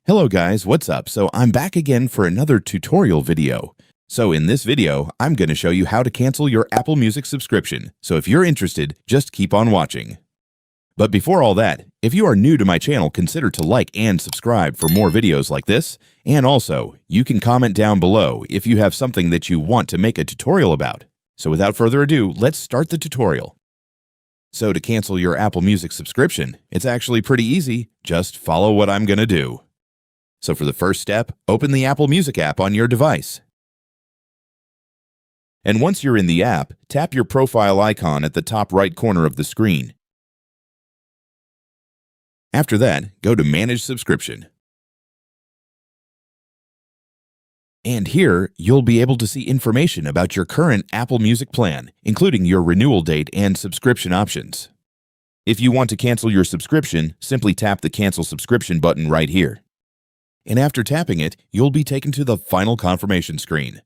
Hello guys, what's up? So I'm back again for another tutorial video. So in this video, I'm going to show you how to cancel your Apple Music subscription. So if you're interested, just keep on watching. But before all that, if you are new to my channel, consider to like and subscribe for more videos like this. And also, you can comment down below if you have something that you want to make a tutorial about. So without further ado, let's start the tutorial. So to cancel your Apple Music subscription, it's actually pretty easy. Just follow what I'm going to do. So for the first step, open the Apple Music app on your device. And once you're in the app, tap your profile icon at the top right corner of the screen. After that, go to Manage Subscription. And here, you'll be able to see information about your current Apple Music plan, including your renewal date and subscription options. If you want to cancel your subscription, simply tap the Cancel Subscription button right here. And after tapping it, you'll be taken to the final confirmation screen.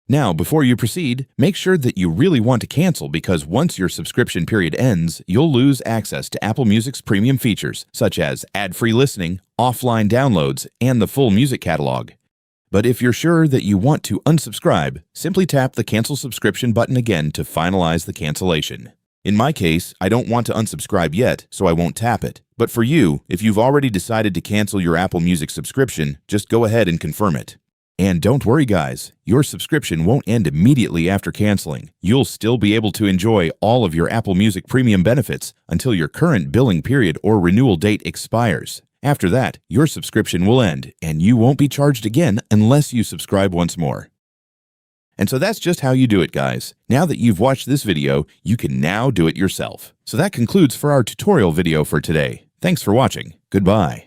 Now, before you proceed, make sure that you really want to cancel because once your subscription period ends, you'll lose access to Apple Music's premium features, such as ad-free listening, offline downloads, and the full music catalog. But if you're sure that you want to unsubscribe, simply tap the Cancel Subscription button again to finalize the cancellation. In my case, I don't want to unsubscribe yet, so I won't tap it. But for you, if you've already decided to cancel your Apple Music subscription, just go ahead and confirm it. And don't worry guys, your subscription won't end immediately after canceling. You'll still be able to enjoy all of your Apple Music premium benefits until your current billing period or renewal date expires. After that, your subscription will end, and you won't be charged again unless you subscribe once more. And so that's just how you do it, guys. Now that you've watched this video, you can now do it yourself. So that concludes for our tutorial video for today. Thanks for watching. Goodbye.